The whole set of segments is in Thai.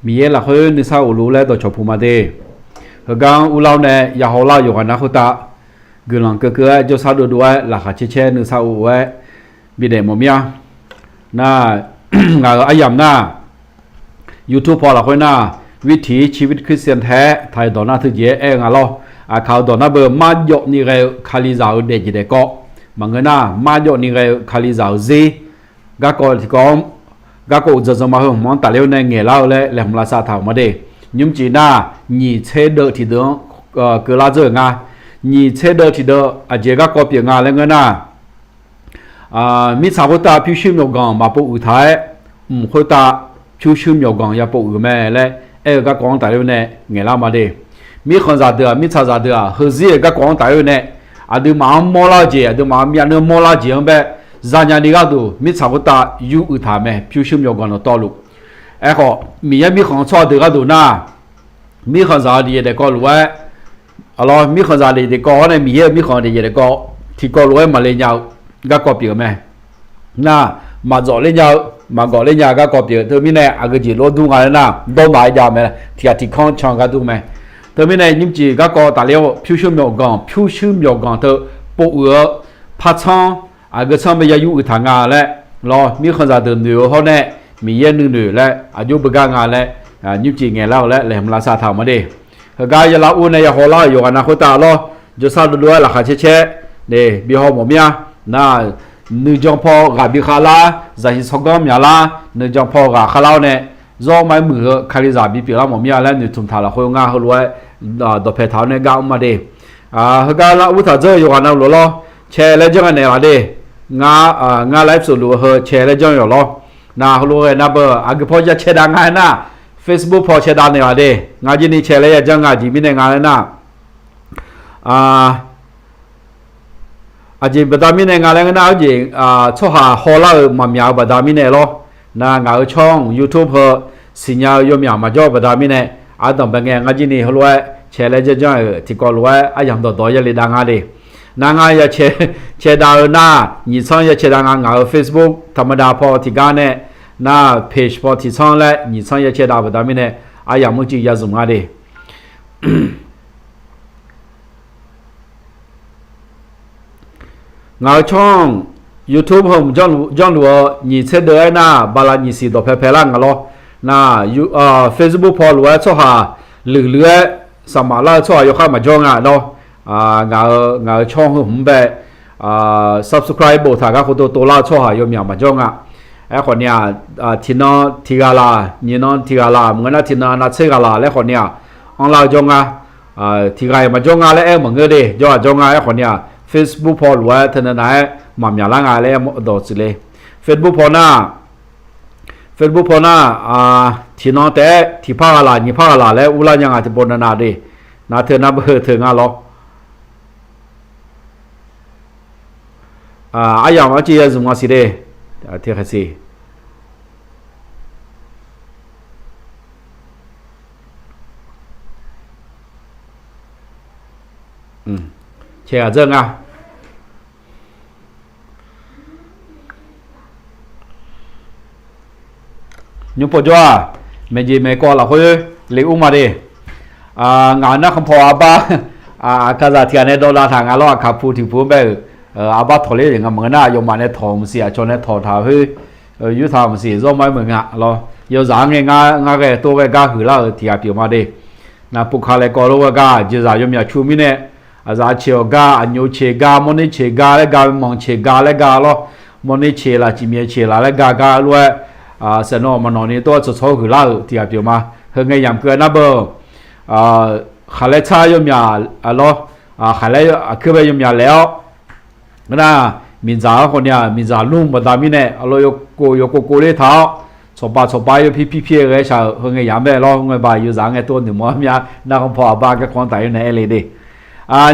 มีเอละเฮนิสาอุลูเลตัวชพูมาเดเฮกังอุลาวเนยาฮอลาอยู่กันนะคุณตากุลังเกือจะสาดูด้วยหลักเชนิสาอุเวบิเดมมียน่างาอายามน่า YouTube พอละคนน่าวิถีชีวิตคริสเตียนแท้ไทยดอนาทึกเยเองอ่ะล้อข่าวดอนาเบอร์มาโยนี่เรคาลิซาวเดจิเดก็มังเงิน่ามาโยนี่เรคาลิซาวซีกะก็ที่ก็กะก็จะมาหงมองตาเลี้ยวในเงี้ยเล่าเลยแหลมลาซาถาวมาเดยุ่งจีน่าหนีเชเดอร์ที่เดิมเกิดลาเจองาหนีเชเดอร์ที่เดิมอาเจกะก็เปลี่ยนงานแล้วเงินน่ามีสาวตาพิชิตยกองมาปุ๊อุทัยคนตาพิชิตยกองยาปุ๊อุแม่เลยกะกองตาเลี้ยวในเงี้ยเล่ามาเดมีคนจะเดือมีชาจะเดือเฮซี่กะกองตาเลี้ยวในดูมาโมลาเจดูมามีอันเนื้อโมลาเจอันแบบจานยันดีก็ดูมีสาวตาอยู่อุทัยแม่พิชิตยกองเราต่อลูกก็มีคนชอบเดือก็ดูน่ามีคนจะดีเด็กก็รู้ว่าอะไรมีคนจะดีเด็กก็เนี่ยมีคนดีเด็กก็ที่ก็รู้ว่ามาเลยยาวก็กอบเปลี่ยนไหมน่ามาจ่อเล่นยาวมาก่อเล่นยาวก็กอบเปลี่ยนเธอไม่แน่อาจจะรถดูงานน่ะต้องหมายยาวไหมที่ข้องช่างก็ดูไหมเธอไม่แน่ยิ่งจีก็ก่อแต่เลี้ยวพิวชิมยกองเธอปวดพัดช่องอาจจะช่างไม่ยาอยู่ทางงานแล้วรอมีคนจะเดินเหนือเขาแน่มีเย็นหนึ่งแล้วอายุประกางานแล้วยิ่งจีเงี้ยแล้วแหลมลาซาถามมาดิเฮกายลาอุนยาฮอลาอยู่กันนะคนตาล้อจะสร้างด้วยหลักเชเนี่ยบีฮอหมอมียน่านึกจังพอกาบิคาลาจะหิสกอมยาลานึกจังพอกาคาลาเนี่ยจอไม่มือคาริซาบิปีละหมอมียแล้วนึกทุ่มทาละคนงาเขารวยดอกเพทาวเนี่ยก้าวมาดิเฮกาลาอุตาเจออยู่กันนะล้อแชร์แล้วจังเนี่ยมาดิงาไลฟ์สุดล้อแชร์แล้วจังอยู่ล้อน่าเขารวยน่าเบอร์อากิพอจะแชร์ดังไงน่ะ Facebook พอแชร์ดังเนี่ยมาดิงาจีนี่แชร์แล้วจังงาจีมีเนี่ยงานเลยน่ะอาจจะบัดามินเองอะไรกันนะอาจจะช่วงฮอลล์มามีเอาบัดามินเองล้นะงานช่อง YouTube เพื่อสัญญาโยมยามาจ่อบัดามินเองอาจจะเป็นไงอาจจะนี่เขารู้ว่าแชร์เลยจะจ่อยที่ก็รู้ว่าอาอย่างต่อๆอย่าเลยดังอะไรนางอย่าแชร์ดาวหน้ายี่ช่องอย่าแชร์ดังงาน Facebook ธรรมดาพอที่การเนี่ยหน้าเพจพอที่ช่องและยี่ช่องอย่าแชร์ดาวบัดามินเองอาอย่างมุ่งจีอย่าสุ่มอะไรงาช่อง YouTube ผมจ้องดูยี่เสดเลยนะบาลายี่สิบดอกเพลล่างกันล้อนะFacebook พอรู้ว่าช่วงเหลือสมัยละช่วงยกเข้ามาจ้องอ่ะเนาะงาช่องผมแบบsubscribe บอกถ้าก็คนตัวละช่วงยมยามาจ้องอ่ะไอ้คนเนี้ยที่นอที่กาลานี่นอที่กาลาเหมือนที่นอนัดเชกาลาแล้วคนเนี้ยอังลาจ้องอ่ะที่กายมาจ้องอ่ะแล้วเหมือนกันดิจ้องจ้องอ่ะไอ้คนเนี้ยFacebook พอรู้ว่าท่านนายมามีอะไรอะไรดอสิเลย Facebook พอหน้าที่น้องแต่ที่พาลานี่พาลาแล้วอุลายังอาจจะบนนาดีนาเธอนับเธองาล้ออาอย่างว่าจีจะมาสิเดเทียบสิเชื่อเจ้าอ่ะยุบปจ้าเมจีเมกอละคุยเลี้ยงมาดิงานนักขพออาบ้าคาซาเทียนในดอลลาร์ทางอาล้อขับพูดถึงพูดแบบอาบ้าทอเลอย่างเงี้ยเหมือนน่ายมาในทอมเสียชนในทอท้าเฮ้ยยุทธามเสียร่วมไม่เหมือนอ่ะเราเยอะจังเงี้ยงาแกตัวแกก้าหือแล้วที่อาเปียมาดินะปุคาเลกอโลวก้าเจสายมยาชูมิเน่อาจารย์เชียวก้าอันยูเชก้ามอนิเชก้าและก้ามองเชก้าและก้าล้อมอนิเชลาจิเมียเชลาและก้าล้วยเสนอมันนอนนี่ตัวจะโชว์คือเล่าที่อาเปียมาเฮงไงยามเกินนับเบอร์ขาเล็กชายมยาล้อขาเล็กคือไปยมยาแล้วนะมินจ่าคนเนี้ยมินจ่าลุ่มบัดามิเน่เราโยโกเลยเท้าชอบป้ายพี่เลยชาวเฮงไงยามแบบล้อเฮงไงบ่ายอยู่จ่าไงตัวหนึ่งมั้งยานักพอบ้าก็ควงไต่ในเอลีดี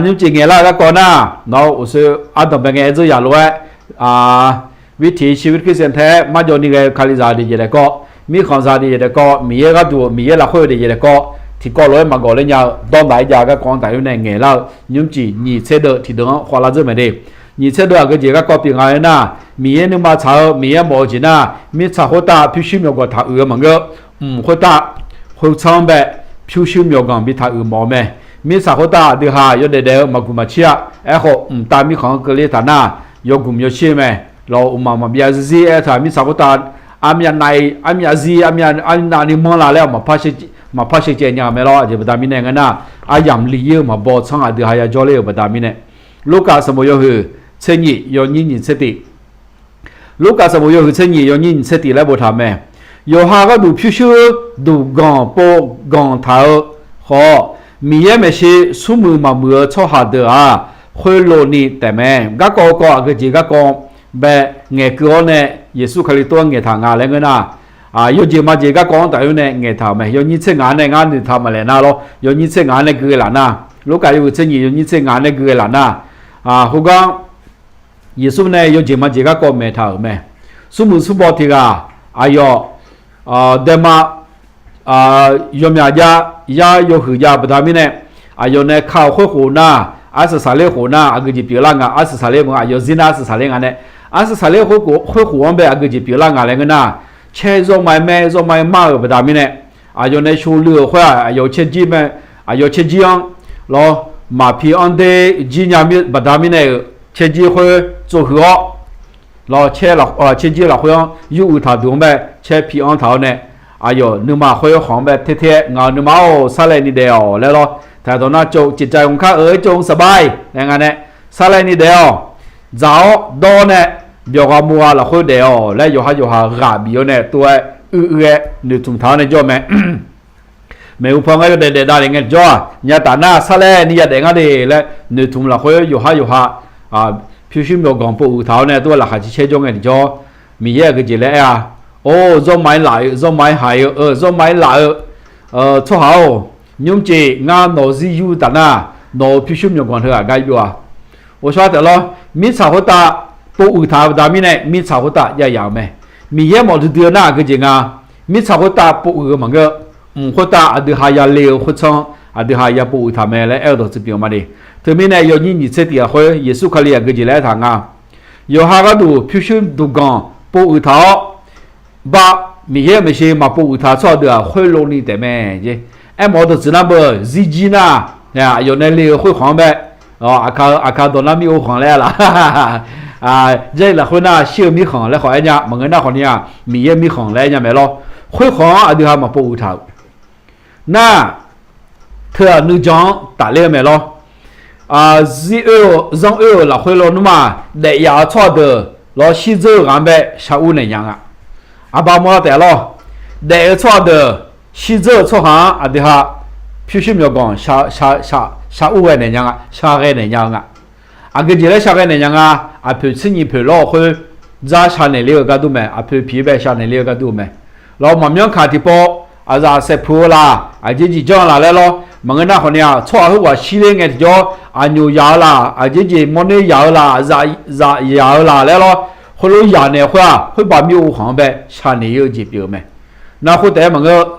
นี่จริงไงล่ะก็ก่อนหน้าเราอุตส่าห์อันดับเป็นไงจะอยากรู้ว่าวิถีชีวิตคริสเตียนแท้มาโยนี่ไงคาลิซาดีเจเดก็มีคอนซาดีเจเดก็มีเยอะก็ดูมีเยอะละคุยดีเจเดก็ที่ก็ร้อยมาก่อนเลยยาวต้องไหนยาก็ควงไต่ในไงแล้วยุ่งจีนี่เสด็จที่เดิมขวาละจะไม่ได้นี่เสด็จก็เจก็เปลี่ยนอะไรนะมีเยอะนึงมาชาวมีเยอะหมดจีน่ะมีชาวโคตาพิชิตมีกว่าถ้าเหมือนก็โคตา会唱呗，飘秀苗讲比他有毛咩？米啥好大的哈，有的嘛古嘛吃，哎好，大米看个里头那有古有吃咩？老嘛比亚子哎，他米啥好大？阿米奈阿米子阿米那你忙啦了嘛怕些见伢没咯，就不大米那个那阿养里有嘛包唱啊的还要教了不大米呢。卢卡什么要去？趁你要你吃的。卢卡什么要去趁你要你吃的来不他们？有哈个都飘秀都讲包讲头好。米也没些树木嘛没错下的啊，会落你对没？个个几个讲，别眼个呢，耶稣可以多眼他眼那个呐，啊，有几嘛几个讲但有呢眼他没，有你吃眼呢眼你他们来那咯，有你吃眼呢个来那，如果有吃你有你吃眼呢个来那，啊，好讲耶稣呢有几嘛几个讲没他没，树木树包的啊，哎哟，对嘛。有咩呀有后呀不他们呢？有呢靠会火呐，23火呐，个就别啦啊，23嘛有人23啊呢，23会火呗，个就别啦啊那个呐，车肉买马不他们呢？有呢修路会有车机么？有车机样，咯马皮安的几年没不他们呢？车机会做好，咯车机了会有他多呗，车皮安头呢？哟，你嘛会行呗，贴，你嘛哦，啥来你的哦，来咯，睇到那做จิตใจของข้าจงสบายอย่างนั้นเนี่ย啥来你的哦，早多呢，เดี๋ยวก็มัวละคุยเดียวแล้วอยู่หาราบิโอเนี่ยตัวนี่ถุงเท้าเนี่ยจ่อแม่ไม่อุปงก็เด็ดๆได้เงี้ยจ่อเนี่ยตาหน้า啥来นี่อย่าเด็กอะไรแล้วนี่ถุงละคุยอยู่หาพิชิตมีกองปูเท้าเนี่ยตัวละหาที่เชื่อจ่อเงี้ยจ่อมีเยอะก็จีเลย做买来，做买还有，做买来，做好，用这俺脑子有的呐，脑皮须没有光头啊，该有啊。我晓得了，米炒好大，不乌塔大米呢，米炒好大也样没，米也冇得掉那个钱啊，米炒好大不乌么个，好大啊，都还要留好长，啊，都还要不乌塔没来耳朵这边嘛的，特别呢，要你吃的会，耶稣可里个钱来谈啊，有哈个都皮须都讲不乌塔。把米也没些嘛不他做的会弄你的咩？哎，毛都只那么日记呢，呀，有那里会黄呗，阿卡到那米有黄来了，哈哈，这了会那小米黄来好人家，蒙个那好呢，米也米黄来人家没咯，会黄啊对哈嘛不他，那他你讲打了没咯？2让会了那么来牙错的，老西周俺呗下午那样啊。阿爸莫得咯，得错的，西周错行啊的哈，必须要讲下午的那样啊，下个那样啊，个就来下个那样啊，陪吃你陪老会，咋下那里个都没，陪皮呗下那里个都没，老慢慢看的包，咋食铺啦，这讲啦来咯，问个那好呢，错后话西嘞个叫牛窑啦，这莫那窑啦，咋窑啦来咯。后来伢呢会把米五行呗，下年有几标没？那会带么个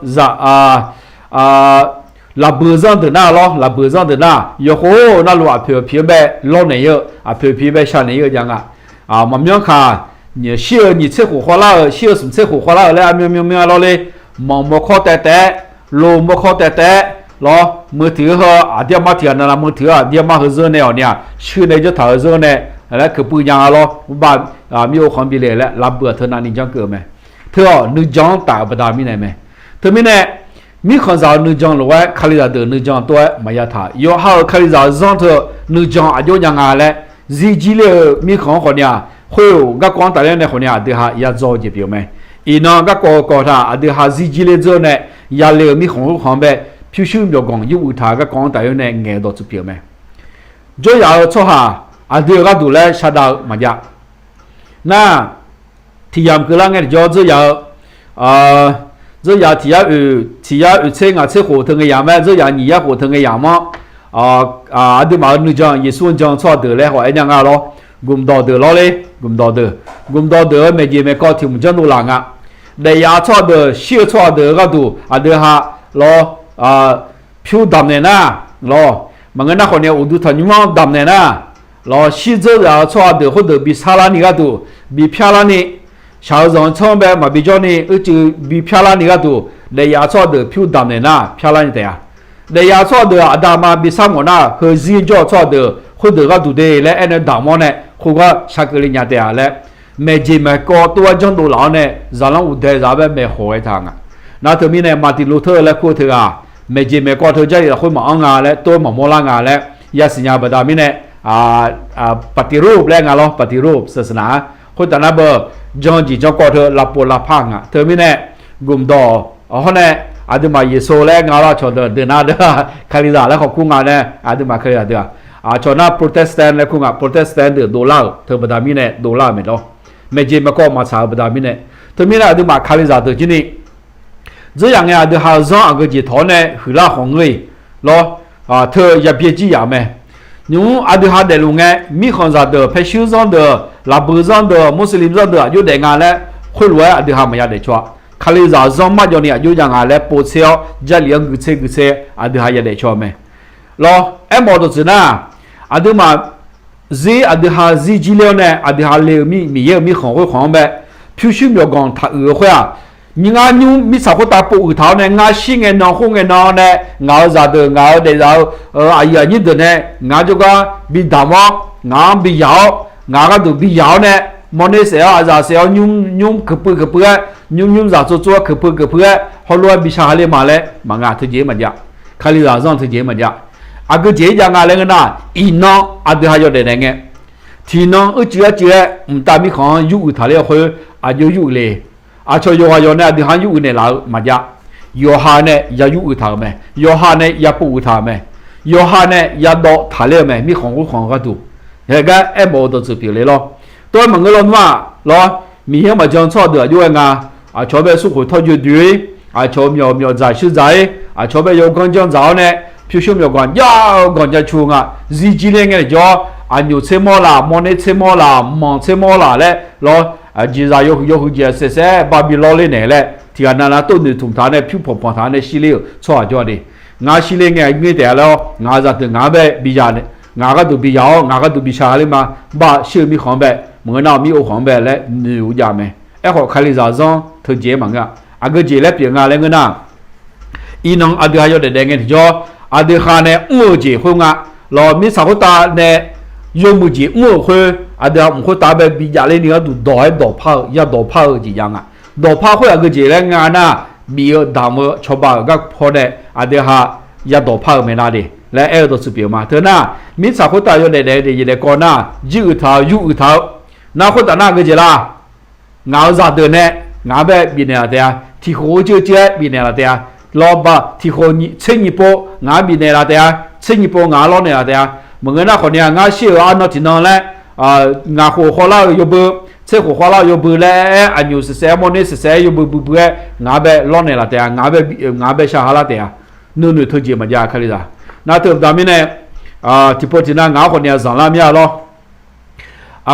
拉布上的那咯，拉布上的那，以后那路皮呗，老年有皮呗下年有讲慢慢看，你吃火花啦，什么吃火花啦来，喵老嘞，毛毛靠带，路毛靠带，咯，没头和点嘛天那没头点嘛和热呢呢，去那就头热呢。来可不一样咯，我把米有黄比来了，拉不特那你讲个没？他你讲大不大米来没？他们呢，米很少你讲了外，看里头的你讲多没呀他，有好看里头上头你讲就讲来，日记了米很好呢，会有个光大人的好呢，对哈也早就表没？伊那个高他，对哈日记了之后呢，也了米很好呗，必须要讲有他个光大人呢，眼到就表没？就要做哈。对个都来下到嘛家，那体验个啷个叫这要这要体验车车火腾个样嘛，这要你也火腾个样嘛，对嘛你讲也算讲错得嘞，或者讲咯，咁多得咯嘞，咁多得没见没搞听唔讲都难啊，你也错得小错得个都对哈咯票淡的呐咯，问个那可能我都他你忙淡的呐。老西周然后错的或者比沙拉尼个多，比漂亮的，小人唱呗嘛比较呢，就比漂亮的个多， ในยาชอเดือผิวดำเนี่ยนะพิจารณาแต่ในยาชอเดืออาดามาบิสามนะเฮซีจอชอเดือคนเดือก็ดูเดและเอ็นดามอนเนี่ยเขาก็ชักลิญญาแต่และเมจิเมก็ตัวจังดูหล่อเนี่ยจะลองอุดเดจาแบบเมหอยทางอ่ะนั่นเธอมีเนี่ยมาติลูเธอและคู่เธออ่ะเมจิเมก็เธอจะคนมาอ่างและตัวมาโมลางและยาสิญญาบดามีเนี่ยปฏิรูปแรงงานเราปฏิรูปศาสนาคนแต่ละเบอร์จงจีจงก็เธอลาปลาพังอ่ะเธอมีเนี่ยกลุ่มดอเขาเนี่ยอาจจะมาเยโซแรงงานเราชนเดือนหน้าเด้อคาริดาและขอบคุณงานเนี่ยอาจจะมาคาริดาเด้อชนหน้าโปรเตสแตนต์และคุณงานโปรเตสแตนต์เดือดดอลลาร์เธอบดามีเนี่ยดอลลาร์ไม่หรอไม่เจมาก็มาสาวบดามีเนี่ยเธอมีเนี่ยอาจจะมาคาริดาเดือที่นี่这样呀，的好像个几套呢，回来红瑞，咯他也别急呀没，侬阿的哈的路哎，米行上的、派修上的、拉布上的、穆斯林上的，有的俺嘞，回来阿的哈没呀的错，看来上上嘛叫你有让俺嘞报销，这两个车阿的哈也得错没，咯，哎毛都是呢，阿的嘛，阿的哈资料呢，阿的哈来米行会行呗，必须要讲他会啊。你俺牛米啥个打不头呢？俺新的农红的农呢？俺啥的俺的然后哎呀你的呢？俺这个比大毛，俺比摇，俺个都比摇呢。莫那谁啊？啥谁啊？牛可不牛啥做可不后来比啥嘞嘛嘞？嘛俺推荐嘛家，看你啥上推荐嘛家。啊个这家俺那个呐，一农啊都还要得那个，天农这大米行有他嘞会啊有嘞。อาชอยอเนี่ยดิฮันยูเนี่ยลามาจ้ะยอฮาเนี่ยยายูอุทาไหมยอฮาเนี่ยยาปูอุทาไหมยอฮาเนี่ยยาดอทาเลไหมมีของก็ดูเฮ้ยก็เอ็มโอตัวสุดเปลี่ยนเลยตัวมึงก็รู้ว่ามีเรื่องมาจังชอบเดือดด้วยไงชอบไปสุขุทอดอยู่ด้วยชอบมีใจชื่อใจชอบไปยกกันจังจ้าเนี่ยพิชมยกกันยาวกันจะชูงจีเลยไงจ้ะอยู่เซมอลามอนี่เซมอลามองเซมอลาเลยจีราโยกเจเสบาบิโลเลยเนี่ยแหละที่อันนั้นต้นนี่ถุงทานเนี่ยผิวผงทานเนี่ยสิเลี้ยวชัวร์จ้ะดิงาสิเลี้ยงไงไม่แต่แล้วงาจะถึงงาแบบบิจาเนี่ยงาก็ดูบิยาวงาก็ดูบิชาเลยมาบ้าเชื่อมีของแบบเหมือนเรามีโอของแบบและนิวยาไหมไอ้ขอคาลิซาซองเธอเจมั้งอ่ะอาก็เจแล้วเปลี่ยนงานแล้วเงินน่ะอีน้องอาเดียอยู่เด็กๆเนี่ยจ้ะอาเดียขาเนี่ยอู้เจหัวงะเรามีสาวตาเนี่ยยมุจีอู้หัวอาเดียผมตาแบบบิจาเลยเนี่ยดูดอกผ้ายาดอกผ้าจียังอ่ะดอกผ้าหัวก็เจแล้วงานน่ะมีดามชาวบ้านก็พอได้อาเดียหายาดอกผ้าไม่น่าดีและเอลตัวสุดเปรียวมาเธอหน้ามิสาวคนตายอยู่ในเด็กก่อนหน้ายืดเท้าหน้าคนตาหน้าก็เจล่าเงาจัดเดินเนี่ยเงาแบบบินเนี่ยเดียที่หัวเจ๊บินเนี่ยเดียรอบบ้าที่หัวเช่นญี่ปุ่นเงาบินเนี่ยเดียเช่นญี่ปุ่นเงาล้อเนี่ยเดียเหมือนหน้าคนเนี่ยเงาเชี่ยวอันนั้นที่นั่นแหละเงาหัวเราอยู่เบอร์เช่นหัวเราอยู่เบอร์แล้วอันอยู่เสียโมนี่เสียอยู่เบอร์เงาแบบล้อเนี่ยเดียเงาแบบชาฮาลาเดียนู่นเธอเจมันยากขนาดนั้น那头咱们呢，ที่พอที่นั่งเอาคนเนี่ยสั่งลามีอะไร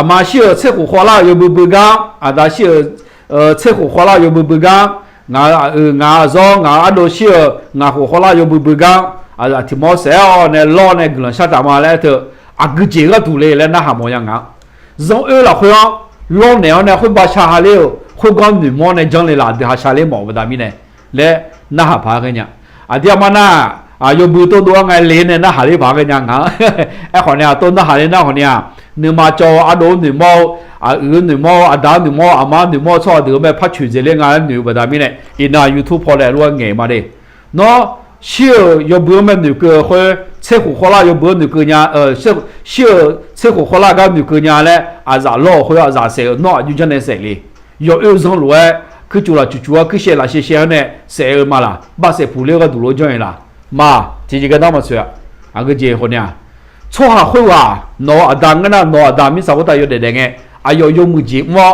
มาเชื่อเชื่อหัวเราอยู่บุกดาเชื่อเชื่อหัวเราอยู่บุกงาซองาโดเชื่องาหัวเราอยู่บุกที่มอเสียเนี่ยล้อเนี่ยกลุ่มชาติมาแล้วเถอะกึเจก็ถูกเลยแล้วน่าหามอย่างงั้นซองละคนล้อเนี่ยคนบ้าชาเลวคนก้อนหนึ่งมอเนี่ยจังเลยล่ะเดี๋ยวชาเลวหมอแบบนี้เนี่ยและน่าหาพากันเนี่ยเดี๋ยวมาหน้าอยู่บุตรตัวไงเลี้ยเนี่ยน่าหาได้พากันยังไงไอ้คนเนี่ยต้นน่าหาได้น่าคนเนี่ยหนึ่งมาจอโดนหนึ่งมอหนึ่งมอดาวหนึ่งมอมาหนึ่งมอชอบเดี๋ยวแม่พัดฉุยจะเลี้ยงงานหนึ่งแบบนี้เนี่ยอินายูทูบพอแล้วรู้ไงมาดิเนาะเชื่อยบุแม่หนึ่งก็ค่อยเชื่อหัวละยบุหนึ่งก็เนี่ยเชื่อหัวละก็หนึ่งก็เนี่ยแหละจะล้อค่อยจะเสียเนาะอยู่จังเลยเสียเลยอยู่สองรู้คือจุฬาคือเสียละเสียเนี่ยเสียมาละบ้าเสียผู้เลี้ยงก็ดูโลจังเลยมาที่จะกันต้องมาช่วยก็เจ้าคนเนี่ยชัวร์หัวโนอดังกันนะโนอดังมีสาวตายอยู่เด็กๆไงยมุจิมอ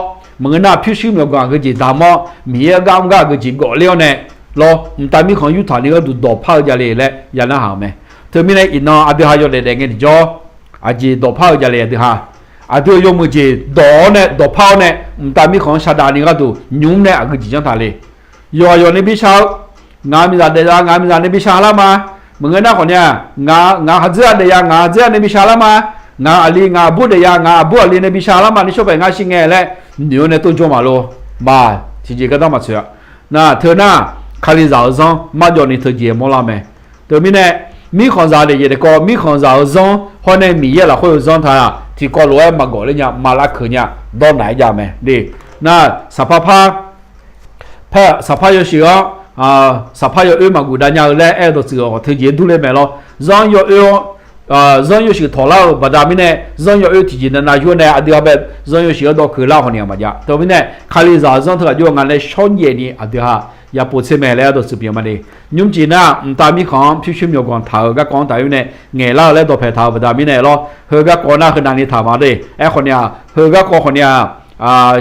มึงน่ะพิชิตมีกว่าก็เจ้าดามอมีกามก็เจ้าก่อเลี้ยวเนี่ยรอแต่มีของยุทธานี่ก็ดูดอกผ้าจะเลยแหละยันน่าหาไหมเธอมีอะไรอีกเนาะเดี๋ยวอยู่เด็กๆไงจ้าเจ้าดอกผ้าจะเลยเดี๋ยวเดี๋ยวยมุจิดอกเนี่ยดอกผ้าเนี่ยแต่มีของชาดานี่ก็ดูยุ่งเนี่ยก็เจ้าทะเลอยู่ในพิชางามีอะไรงามีอะไรในพิชาละมาเหมือนกันนะคนเนี่ยงาฮัจญ์เดียงาฮัจญ์ในพิชาละมางาอลีงาบุเดียงาบุอลีในพิชาละมานี่ชอบไปงาชิงเงแหละเดี๋ยวเนี่ยต้นโจมาโลมาที่จริงก็ต้องมาเชื่อนะเธอหน้า卡里早上马叫你头节目了没？对面呢，米看啥的也得搞，米看早上可能米也了，或者上他啊，提高罗马搞的呀，马拉克呀，到哪家没？对，那啥怕有时候啊，啥怕有马古丹家来爱到这个头节都来没了，让让有些讨论把咱们呢，让有提前的那就呢，阿迪阿贝，让有些到去拉好呢嘛家，对不对？看你早上他就按来少年呢，阿迪哈，也不吃买来都是别么的。你们呢，大米糠必须要讲头个讲大有呢，挨拉来到排头不大米呢咯，后个讲那很难的头嘛的，哎好呢，后个讲好呢啊，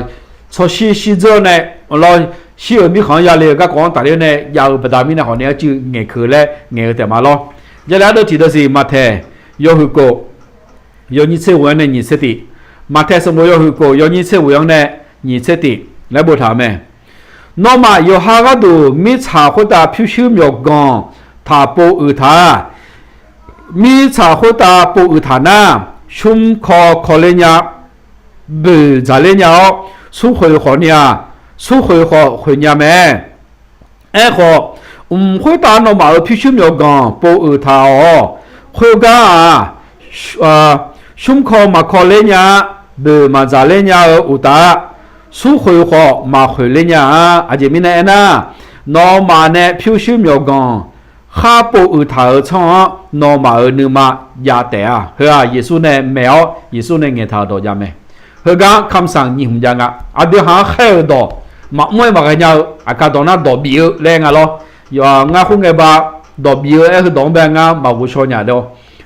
从西周呢，老西欧米糠也来个讲大的呢，也不大米呢好呢就挨去来挨的嘛咯，这俩都提到是马太。要去过，要你吃完的你吃的，马太什么要去过，要你吃完的你吃的，来不他们。那么有哈个都米茶或者必须要讲，他不二他，米茶或者不二他呢，胸考人家，不咋人家，苏会好呢，苏会好会呢没？哎好，会打那么必须要讲不二他哦。后个胸口马考人家，不马扎人家有打，苏会好马会人家啊，这边呢那，那马呢必须要讲，哈不有头唱，那马有那马也得啊，是啊，耶稣呢没有，耶稣呢眼头多家没，后个看上你们家个，阿对哈还多，马每马个人阿卡多那多表来个咯，要俺红个吧。到比尔哎，东边啊，马武说伢的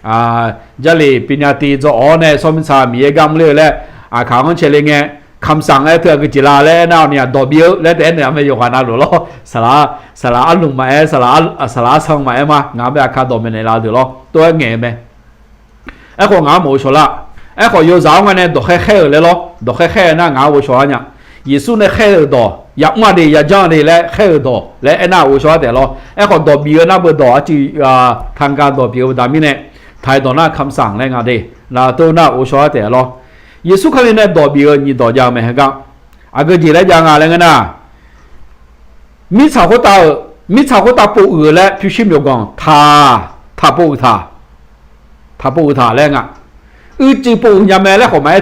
啊，这里边伢地做哦呢，说明啥米干了嘞啊，看看起来呢，看上哎，这个吉拉嘞，那呢，到比尔来点呢，没有话那路咯，是啦阿龙买，是啦仓买嘛，俺们看到没来拉的咯，都係硬咩？哎，個俺冇錯啦，哎個有早我呢，都係黑嚟咯，都係黑那俺冇錯呢，耶穌呢黑多。入我哋日將你咧喺度咧，哎那我說的咯，哎個代表那不多就參加代表但係呢，睇到那冚上咧我哋，那都那我說的咯，耶穌佢哋呢代表你代表咩講？啊個字咧講啊咧個呐，米炒好到不餓咧，必須要講他不咧個，就不入咩咧，後面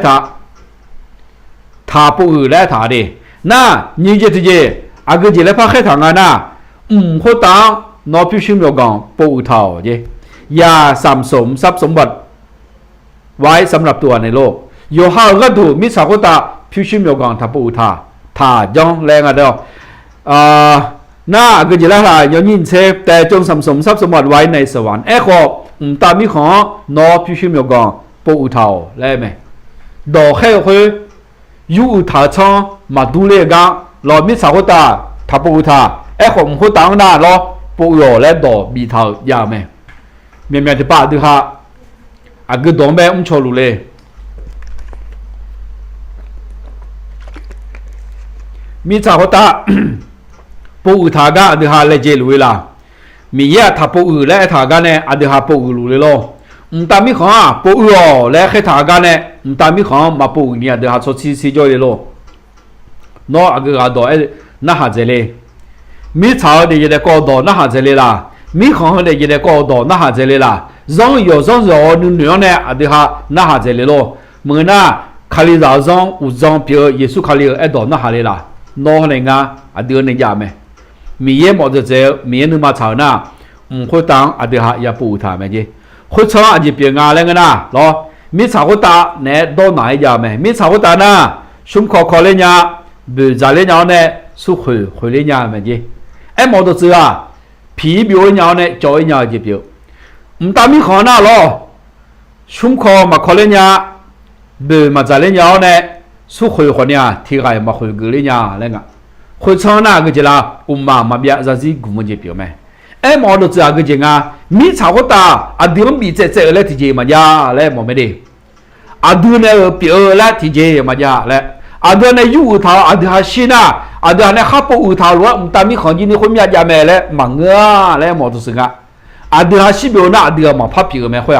他不餓咧他的。那你这阿个这来怕海棠啊那，好当那必须要讲ปูเท่าเจยาสะสมทรัพย์สมบัติไว้สำหรับตัวในโลกอยู่ห่างกันถูกมิสากุตาพิชิมยกังทับปูท่าย่องแรงอ่ะเด้อหน้าก็จะละลายย้อนยินเชฟแต่จงสะสมทรัพย์สมบัติไว้ในสวรรค์ขอตามมีของนอพิชิมยกังปูเท่าได้ไหมดอกแค่คือยูท่าช่องมาดูเลยกันเรามิสากุตาทับปูท่าของหัวตังหน้ารอปูโยและดอกบีเท่ายาไหมเมียที่ป้าดูฮะอากูดองแบบชอลุเลยมีสาวตาปูอุทากันดูฮะเลยเจลุยละมีแย่ทับปูอุและทากันเนี่ยดูฮะปูอุลุเลย咯ตามมีของปูอุและแค่ทากันเนี่ยตามมีของมาปูอุเนี่ยดูฮะสุดที่จ่อยเลย咯เนาะอากูก็ดอกน่าหาเจเลยมีสาวเดียร์ก็ดอกน่าหาเจเลยล่ะมีของเดียร์ก็ดอกน่าหาเจเลยล่ะ让有让女呢，的哈那下子来咯，么呢？卡里早上有让比如耶稣卡里爱到那下来啦，那那个的那家没，米也冇得这，米那么炒呢，会当的哈也不他们的，会炒就别那个呢，咯，米炒会打呢到哪一家没？米炒会打呢，胸口靠人家，不在人家呢，是回人家没的，哎冇得这啊，皮表人家呢，叫人家就表。ตามมีขอหน้าล้อชุ่มคอมาขอเลียเบื่อมาจ่ายเลียเนี่ยสู้คุยคนเนี่ยที่ใครมาคุยกันเลียอะไรเงี้ยคุยช่างหน้าก็จะละมาเบียจะซีกูมันจะเปลี่ยนไหมหมอดูจะก็จะง่ามีชาวตาเดี๋ยวมีเจ๊อะไรที่เจมาจ้าแล้วหมอไม่ได้เดี๋ยวเนี่ยเปลี่ยนแล้วที่เจมาจ้าแล้วเดี๋ยวเนี่ยยูอุทาเดี๋ยวชิน่าเดี๋ยวเนี่ยข้าปูอุทาล้วนตามมีของยินดีคนมีอาจารย์แม่แล้วมังเงาแล้วหมอดูสึกอ่ะเดี๋ยวสิบเนาะเดี๋ยวมาพับเกี่ยวไหมคุย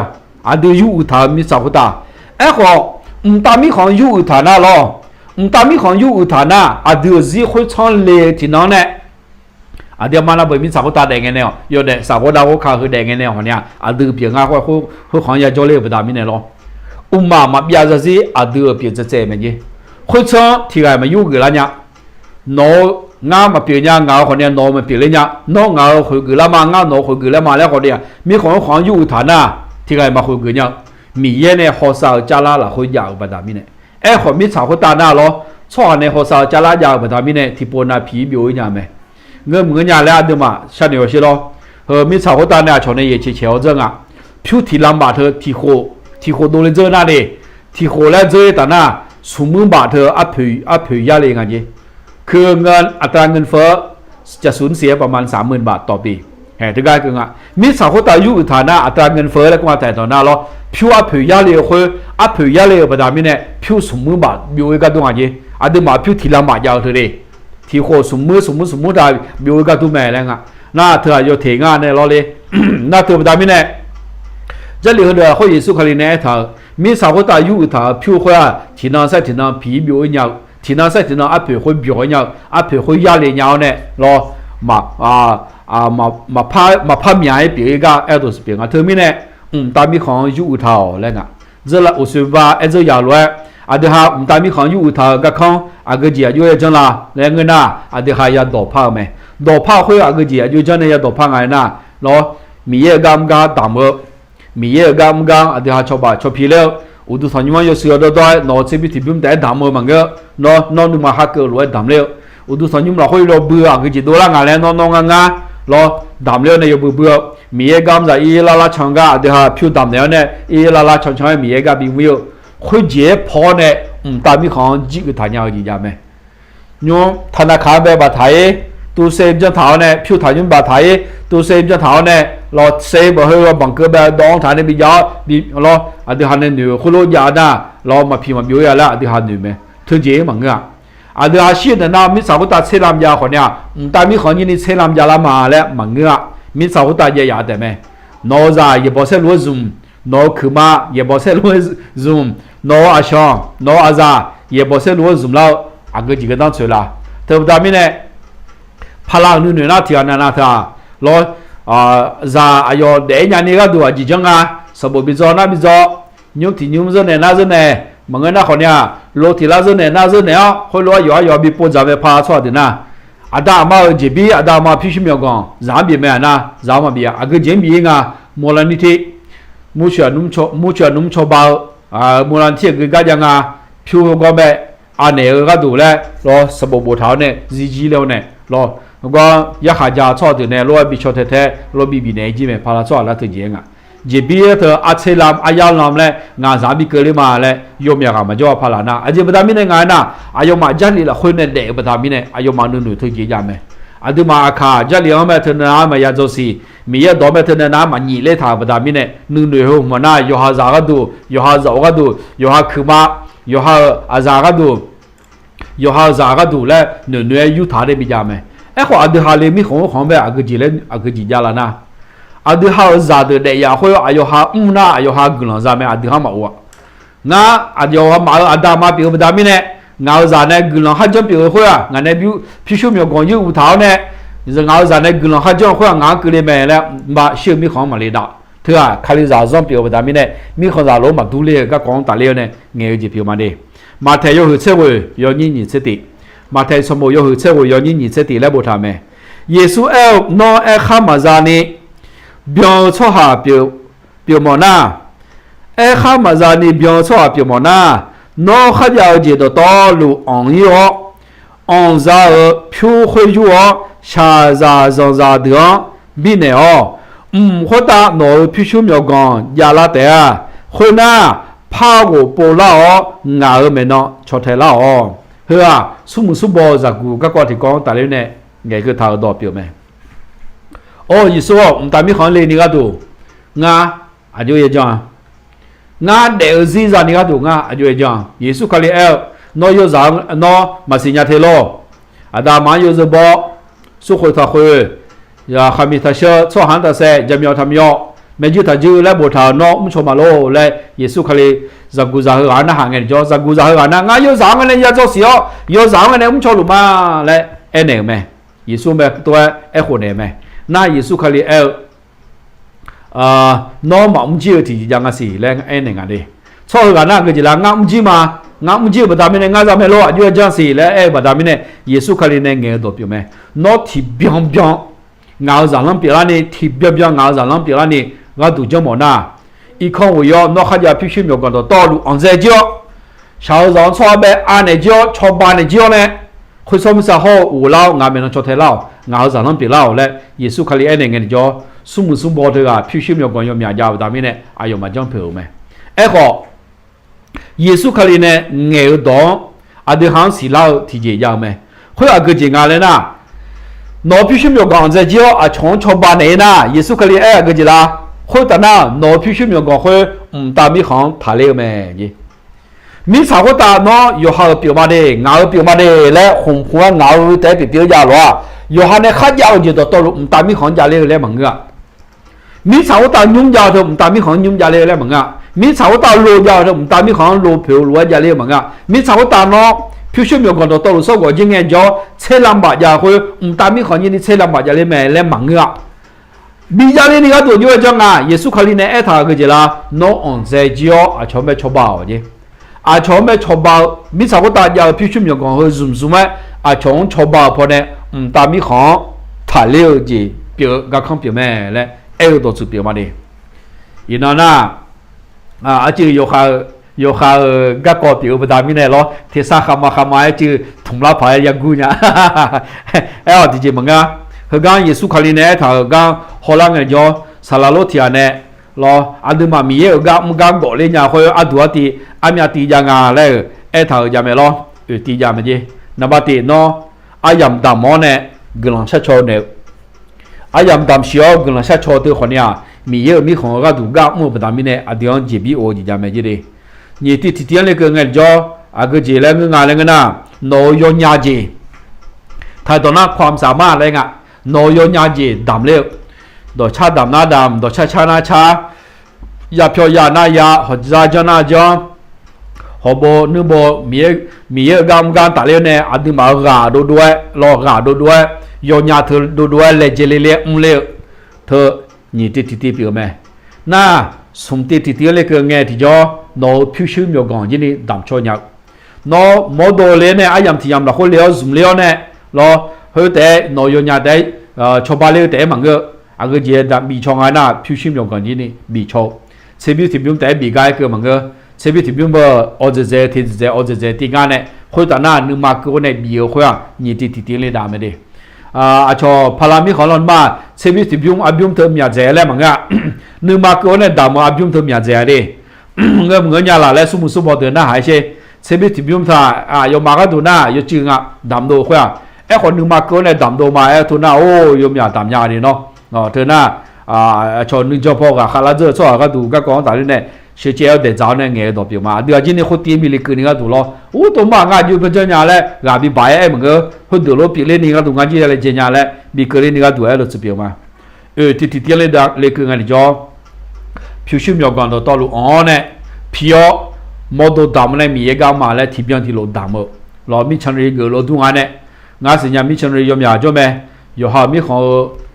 เดี๋ยวยูอุทามีสาวตาขอตามมีของยูอุทาน่ะล้อตามมีของยูอุทาน่ะเดี๋ยวจีคุยช่องเล่ที่นั่นเนี่ย อาเดียมานาเบมิสาวตาแดงเนี่ยโยเดสาวดาวขาคือแดงเนี่ยคนเนี้ยอาดูเพียงอ่ะเขาของยาโจเล่ประดามิเนี่ยหรอมาเบียจะสิอาดูเพียงจะเจมันยี่คนชอบที่ไงมาอยู่กันแล้วเนี่ยโนงามาเปลี่ยนงาคนเนี้ยโนมาเปลี่ยนเนี่ยโนงาคุยกันแล้วมางาโนคุยกันแล้วมาแล้วคนเนี้ยมีของอยู่ฐานะที่ไงมาคุยกันเนี่ยมีเย่เนี่ยหัวสาวจ้าละคุยยาวประดามิเนี่ยคนมีสาวคนตาหน้าหรอชอบเนี่ยหัวสาวจ้าละยาวประดามิเนี่ยที่ปนผีบิวอย่างไหมเงินยาแล้วเดี๋ยวมาฉันเดี๋ยวสิ咯มีสาวคนตาหน้าชอบเนี่ยเชี่ยวจังอ่ะผิวที่ลำบากเธอที่โคโดนเจอหน้าเลยที่โคแล้วเจอแต่หน้าสมมุติบาทเธออัพยาเลยกันยี่คือเงินอัตราเงินเฟ้อจะสูญเสียประมาณ 30,000 บาทต่อปีถึงได้คือไงมีสาวคนตาอยู่ฐานะอัตราเงินเฟ้อแล้วก็มาแต่ต่อหน้าเราผิวอัพยาเลยคืออัพยาเลยประดามิเนี่ยผิวสมมุติบาทบิวกันตรงไหนยี่อันเดียวมาผิวที่ลำบากยาวเธอเลยที่โคสมมุติได้บิวกันตัวแม่แล้วไงน่าเธออยู่ถึงงานเนี่ยเราเลยน่าเธอประดามิเนี่ย这里头的可以说可能那套，没啥个大有套，譬如说体能赛体能皮表一样，体能赛体能配会表一样，配会压力样呢，咯嘛怕面表一个，都是表啊，特别呢，大米行有套那个，这了我说吧，这样来，的哈，大米行有套个康，个节就要整啦，那个呐，的哈要多怕没，多怕会个节就整的要多怕哎呐，咯，米也干干大么。มีเยอะกำอาจจะหาชาวบ้านชาวพี่แล้วอุดมสมบูรณ์อยู่เสือได้นอเซบิที่บิ่มแต่ดำมือมันก็นอนึกมาฮักเกอร์รวยดำแล้วอุดมสมบูรณ์เราค่อยเราเบื่อก็จะดูแลงานแล้วนองงารอดำแล้วเนี่ยอยู่เบื่อมีเยอะกำจะอีลาช่างก็อาจจะหาผิวดำแล้วเนี่ยอีลาช่างมีเยอะกำบิ่มอยู่ค่อยเจ็บพอเนี่ยตามมีของจีก็ทานยาจีจำไหมโยมธนาคารแบบไทยตัวเซฟจะถาวเนี่ยผิวถ่ายยุ่งแบบไทยตัวเซฟจะถาวเนี่ยเราเซฟบ่ให้ว่าบังเกอร์แบบดองฐานเนี่ยมียามีเราอันที่หันเนี่ยหนูคุณรู้ยาน่ะเรามาพิมพ์มาบิวยาแล้วอันที่หันหนูไหมเธอเจ๋มังอ่ะอันที่หันเชื่อเนี่ยนะมีสาวตาเซรามยาคนเนี่ยแต่มีคนยี่นี่เซรามยาละมาแล้วมังอ่ะมีสาวตาเยยาแต่ไหมนอจ่าอย่าบอกเซรัวซุ่มนอคือมาอย่าบอกเซรัวซุ่มนออาชองนออาจ่าอย่าบอกเซรัวซุ่มแล้วอันก็จีกันต้องเชื่อละเธอตามีเนี่ยพลังนู่นน่ะที่อันนั้นท่ารอza ayo de nya ni ga du a ji jang a sabo bi zo na bi zo nyum ti nyum zo ne na zo ne mang na kho nya lo ti la zo ne na zo ne a ho lo yo bi po za ve pa chwa de na ada ma ji bi ada ma phi shi myo gong za bi me na za ma bi a ge jin bi nga mo lan ni ti mu chwa num cho ba mo lan ti ge ga jang a phu go be a ne ga du le lo sabo bo thao ne ji ji lo ne loก็ยาขาจาชอบถึงเนี่ยรวยบิชอแท้ๆรวยบีเนี่ยจีเมพาราชอบแล้วถึงยังอ่ะจีบีเธออาเซลามอายาลามเลยงานสามีเกลือมาเลยโยมอยากมาจ่อพารานะอาจีบดามิเนี่ยงานน่ะอายมาจันนี่ละคนเนี่ยเด็กบดามิเนี่ยอายมาหนุ่มๆถึงยังไหมอาดูมาอาคาจันนี่เอามาเธอเนี่ยมายาโจซีมีเยอะดอกมาเธอเนี่ยมาหนีเลยทางบดามิเนี่ยหนุ่มๆหัวหน้าโยฮาซากัดูโยฮาซากัดูโยฮาคือมาโยฮาอาซากัดูโยฮาซากัดูแล้วหนุ่มๆอยู่ท่าได้บิจามไหมขออดีตฮาเลมีของแบบอากิเลอากิจาลานะอดีตฮาซาเดเดียคุยอายุฮาน่าอายุฮากลังซาเมอดีตฮามาวะงาอายุฮามาอาดามาเปียวบดามิเนี่ยงาซาเนี่ยกลังฮัจจ์เปียวคุยงานเนี่ยพิชุมยกองยูอุทาวเนี่ยงาซาเนี่ยกลังฮัจจ์คุยงากลีเมแล้วมาเชื่อมีของมาเลยด่าเธอคาลิซาซอมเปียวบดามิเนี่ยมีคนซาโลมาดูเลยก็ของตาเลี้ยวเนี่ยเงี้ยจีเปียวมาดีมาเทียอยู่เชื่อว่ายอนี่สติมาไทยสมบูรณ์อยู่เชื่อว่ายอนี่สติแล้วบุตรแม่เยซูนอข้ามาจานีเบียงชั่วหาเปียวมอนาข้ามาจานีเบียงชั่วหาเปียวมอนานอข้าจะเอาจีตัวต่อลูอ่องยี่อ๋อ่องซาผิวคุยอยู่ชาซาซองซาเดือบินเนาคนตาหนูพิชุมยกองยาลาเตะคนน่ะพากูปูล่างาเมนอชดเทล่าเฮ้ยสมุสุบอจากกูก็กอดที่กองแต่เรื่องเนี่ยไงคือทางดอกเปียวไหมโอ้ยิสุแต่มีของเลยนี่ก็ดูงาอายุเยอะจังงาเดลซีซานี่ก็ดูงาอายุเยอะจังยิสุคาลีนอยจังนอมาสิญญาเทโลอาดามาโยซบอสุขทักคุยยาขามิทาเชช่อหันตาเซจะมีเอาทำยอไม่ยืดถ้ายืดและบทานอมุชมาโลและยิสุคาลีจากกูจะหาหน้าหางเงินจ่อจากกูจะหาหน้างาโยจังเงินยาจ่อเสียโยจังเงินมุชลุมาและเอ็นเองไหม耶稣咩ตัวไอ้คนเนี่ยไหมน่าเยซูคาลีน้องมาจีที่ยังไงสิแล้วไอ้หนึ่งอันเดียชอบกันนะก็จะละงามจีมา ngã muốn chịu bờ đam này ngã ra mày lo chưa chẳng gì lẽ bờ đam này Giêsu khai này nghe được biểu mày nó thì biang biang ngã ra lắm biểu này thì biang biang ngã ra lắm biểu này ngã đủ cho mỏ na ít không会要nó khai ra必须没有讲到道路安在叫小人错呗安内叫错班内叫呢会说明啥好有老俺们能做太老ngã ra lắm biểu老嘞Giêsu khai này nghe叫苏姆苏波这个必须没有讲要面家đam này ai有嘛讲表mày哎好。耶稣可里呢，爱到阿对行是老提前要没，会阿个进阿来呐，那必须没有讲在叫阿从把内呐，耶稣可里哎个进啦，会得呐，那必须没有讲会大米行他了没的，米查个大孬有好表嘛的，熬表嘛的来红红熬在表家了，有哈呢黑家就到路大米行家里来问个，米查个大农家头大米行农家里来问个。米查我打路家的，打米行路票路家里嘛个，米查我打孬，必须没有讲到道路上过经验叫车辆把家会，打米行人的车辆把家里买来忙个，米家里那个多就讲啊，耶稣开里呢爱他个就啦，侬按在叫啊，全部吃饱的，啊全部吃饱，米查我打家必须没有讲会zoom zoom嘛，啊全吃饱破呢，打米行他了的表个看表咩嘞，爱个多出表嘛的，然后呢。อาจือโยคาก็กอดอยู่ประดามิเนี่ยล้อเทซ่าขมาจือถุงละพายยังกูเนี่ยเอ้าที่จริงมึงอ่ะเฮกันเยซูคาลิเนี่ยถ้าเฮกันฮอลลังเนี่ยซาลาโลที่อันเนี่ยล้ออันดูมามีเอกันมึงกันก่อเลยเนี่ยเขาอันดูที่อันมีตีจางอ่ะเลยเอ้ถ้าจะไม่ล้อตีจางไม่ใช่นับตีน้ออายามดำมอเนี่ยกำลังชัดโชว์เนี่ยอายามดำเชียวกำลังชัดโชว์ตัวคนเนี่ยมีเยอะมีของก็ดูก้าวมั่วประดามิเนี่ยอดีตจีบีโอจีจำไม่ได้เนี่ยที่เที่ยงเลยก็เงินจ่ออาก็จีแล้วเงินงานแล้วเงินน่ะโนโยนยาจีถ้าตอนนั้นความสามารถอะไรเงี้ยโนโยนยาจีดำเร็วดอกชาดำหน้าดำดอกชาหน้าชายาเพียวยาหน้ายาหัวใจจหน้าจอหัวโบนึกโบมีเยอะการตัดเร็วเนี่ยอดีตมากาดูด้วยรอกาดูด้วยโยนยาเธอดูด้วยเละเจเละเร็วเธอ你这表咩？那从这那个眼睇咗，我必须要讲呢啲淡错肉。我冇道理呢，一任提任落去了，唔了呢，咯，佢哋內容也得，錯把了第問個，啊個嘢但未錯啊那，必須要講呢啲未錯。前邊條表第未解個問個，前邊條表冇，我就係睇就係我就係點解呢？佢但那你買個呢未有佢啊，你啲嚟打咩的？อาชอพลามิขอลอนมาเซบิสิบิวอับยุมเธอมีอาเจแล้วมั้งอ่ะนึกมาก็เนี่ยดามอับยุมเธอมีอาเจดิเงินยาละแล้วสมุสบอเดินหน้าหายเชเซบิสิบิวท่ายมาก็ดูหน้ายจึงอ่ะดามโดขวาไอ้คนนึกมาก็เนี่ยดามโดมาไอ้ทุนหน้าโอ้ยมยาดามยาดิเนาะเธอหน้าชอนึกจอพอกะคาราเจอชัวก็ดูก็กองตาดิเนี่ยเชื่อเจ้าเด็กเจ้าเนี่ยเงี้ยดอกเดียวมาเดี๋ยวจีนี่คนตีมีลิกินก็ดูล้อโอ้ตัวมางานอยู่เป็นเจ้าเนี่ยแหละงานมีใบไอ้เหมือนกันคนดูล้อปีเล่นนี่ก็ดูงานจีอะไรเจ้าเนี่ยแหละมีเกลือนี่ก็ดูไอ้รถสเปียวมาที่เล่นดักเล่นคืองานจ่อผิวชุ่มยอกันต่อลูอ๋อเนี่ยผิวโมดูดำเนี่ยมีเอกามาแล้วที่เบียงที่โลดำเรามีชันรีเกลือโลดูงานเนี่ยงานสิ่งนี้มีชันรียอมยาจ่อไหม有下面ของ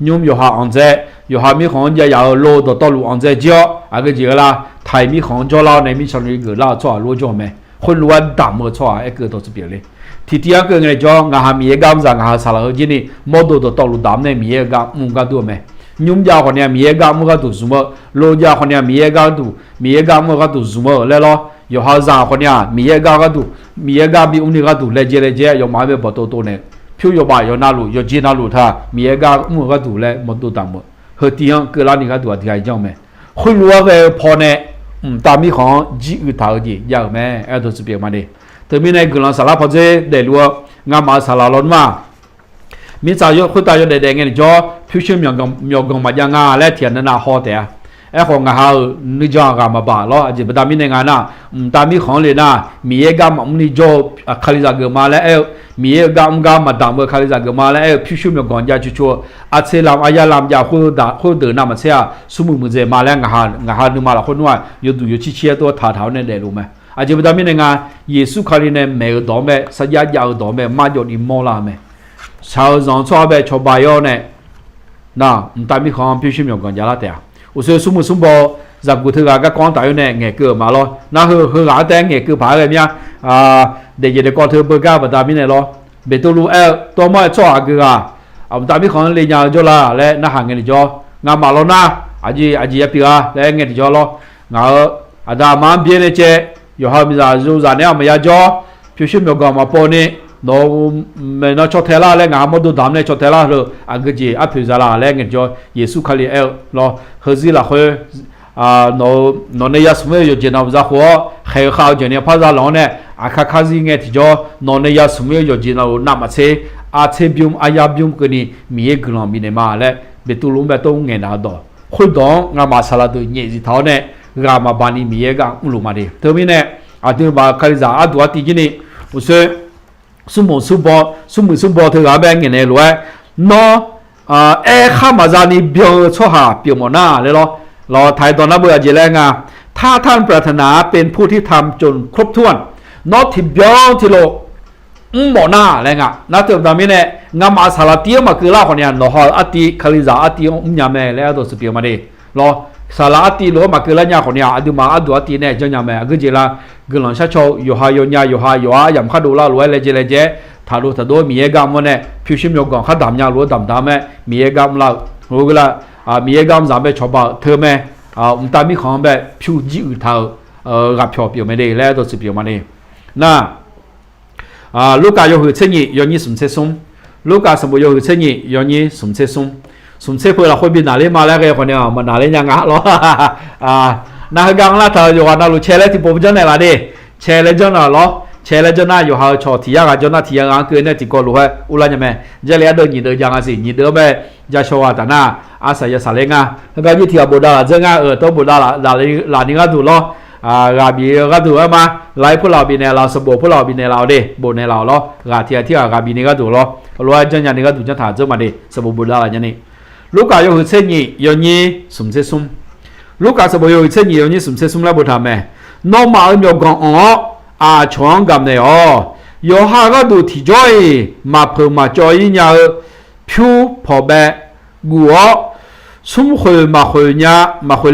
ยุ่ม有下安在有下面ของ也有路到道路安在叫啊个这个啦台面ของ叫啦那面上一个啦做路叫咩คนล้วนดำมือ做ไอ้个都是别的ที่ที่ก็เงี้ยจ่องาหามีเอกามจากาหาสารเขาจีนี่โมดู到道路ดำเนี่ยมีเอกามมุงกันตัวไหมยุ่มยาคนเนี่ยมีเอกามมุงกันตัวสมมติโลยาคนเนี่ยมีเอกามตัวมีเอกามมุงกันตัวสมมติแล้ว有下ซาคนเนี่ยมีเอกามกันตัวมีเอกามมีอุ้งนี่กันตัวเลเจ有มาแบบตัวตัวเนี่ยผิว有吧有那路有接那路他มีเอกามุกดูเลยหมดตัวตามหมดเฮตียงเกล้านี่ก็ตัวที่ใครจ้องไหมคนรู้ว่าพอเนี่ยตามมีของจีอุตาจียากไหมไอ้ตัวสุดเปียกมาดิแต่มีในกลุ่มสารพัดเจเดี๋ยวรู้ว่างามาสารล้นมามีสายยคนตายยเด็ดเงี้ยจ่อผิวชุ่มยองมาอย่างงาและเทียนนั่นน่ะฮอแต่ไอ้ของงาหานิจางามาบ้าล้อจีบตามมีในงานน่ะตามมีของเลยน่ะมีเอกามันนิจอคาลิซาเกมาแล้วมีเอกามมาดามเมื่อคาริจากมาแล้วพิชุมยก่อนยาชัวอาเซลามอายาลามยาโคเดินน้ำมันเสียสมุมือเจมาแล้วงานึมาละคนว่าอยู่ดูอยู่ชี้เชี่ยตัวถาเท้าเนี่ยเดี๋ยวรู้ไหมอาจจะไม่ได้มีในงานเยซูคาริเนี่ยเมื่อดอมเมื่อสัญญาญาดอมเมื่อมาหยดอิมมอลาเมื่อ ชาวจงชอบแบบชอบไปย่อเนี่ยน่ะตามมีของพิชิตมีก่อนยาละแต่อุตส่าห์สมมุติจับกูถือก็ก้อนตายอยู่เนี่ยเงี้ยเกิดมาล้อน่ะคือหาแต่เงี้ยคือผาอะไรเนี่ยเดี๋ยวก็เธอเบิกก้าแบบตามมีเนี่ยล้อเบตุลูตัวไม่ชอบก็ตามมีของเลยยาจละและน่าหางเงี้ยจ่องามาล้อนะอาจีปีกาและเงี้ยจ่อล้องาดามันเบี้ยเนี่ยเจ้อยู่ห้องมีจ่าจูจ่าเนี่ยไม่ยาจ่อพิชิตมีก่อนมาปนนี่น้องชดเทล่าแล้วงามาดูดำเนี่ยชดเทล่าเลยจีพิจารณาแล้วเงี้ยจ่อเยซูคาลีล้อเฮซิล่ะน้องเนี่ยสมัยอยู่เจนเอาจากหัวใครเข้าเจเนี่ยพาจากหลังเนี่ยข้าซิเงี้ยที่จ่อน้องเนี่ยสมัยอยู่เจนเอาน้ำมาเชบิวอายาบิวกันนี่มีเอกลังมีเนี่ยมาแล้วเบตุลุมเบตุงเงินหาดอคุยดองงามาสลัดเนี่ยจิตเท่าเนี่ยงามาบานีมีเอกอุลุมาดิเธอมีเนี่ยตัวมาคาริซาตัวที่นี่อุศสมุสุบอเธออาแบงเงินเนี่ยรวยน้อข้ามาจานี่เบียวชั่วหาเปียวหมดหน้าเลยเราไทยตอนนั้นเบื่อจีแรงอ่ะถ้าท่านปรารถนาเป็นผู้ที่ทำจนครบถ้วนนอที่เบียวที่โลหมดหน้าอะไรเงี้ยนั่นเติมตามนี้เนี่ยงามาสลัดเตี้ยมาคือเล่าคนนี้เราหาอติคาริซาอติยามแม่แล้วตัวสเปียวมาดิเราสลัดอติโลมาคือเล่าเนี่ยคนนี้อดูมาอดูอติเนี่ยจังยามแม่ก็จีละกุลังชาโชอยู่หายอยู่ยามข้าดูเล่ารวยเลยเจเลยเจถ้าดูมีเอกามเนี่ยพิชิตมีก่อนข้าดำยารู้ดำแม่มีเอกามเรารู้ก็ละมีเอกามจำเป็นชอบบ่าวเธอแม่ตามมีของแบบผิวจีอื่นเท่ากับชอบเปียวไม่ได้แล้วตัวสเปียวมาดิน่ะลูกกาโยหือเช่นนี้ย้อนยี่สมเสซุมลูกกาสมุโยหือเช่นนี้ย้อนยี่สมเสซุมสมเสเพื่อเราคนบินนาเลมาแล้วก็คนเนี่ยมันนาเลยังอ่ะหรอนาฮกังละเธออยู่วันนั้นลูกเชลที่ผมจะเนี่ยละดิเชลจะน่ะหรอเชลจะน่ะอยู่หาชอที่ยากจะน่ะที่ยากเกินเนี่ยที่ก็รู้ว่าอุลาเนี่ยแม่จะเลี้ยเดินยีเดินยังไงสิยีเดินแม่จะโชว์แต่น่ะอาศัยจะสาเลงอ่ะแล้วก็ยี่ที่อาบูดาจะง่ายต้องบูดาละนี่ก็ดูหรอกาบีก็ดูว่ามาไล่พวกเราบีเนี่ยเราสบู่พวกเราบีเนี่ยเราดิบูเนี่ยเราล้อกาที่กาบีนี่ก็ดูล้อรู้ว่าจังยันนี่ก็ดูจะถ่ายเจ้ามาดิสบู่บูดาอะไรนี่ลูกกาโยหือเช่นนี้ย้อนยี่สมเสซุมลูกกาสบู่โยหือเช่นนี้ย้อนยี่สมเสซุมแล้วบูทำไหมน้องมาเอ็มยกองช่วงกันเนี่ยโยหาก็ดูที่จ่อยมาเพิ่มมาจ่อยเนี่ยผิวพอแบบกัวสมคุยมาคุย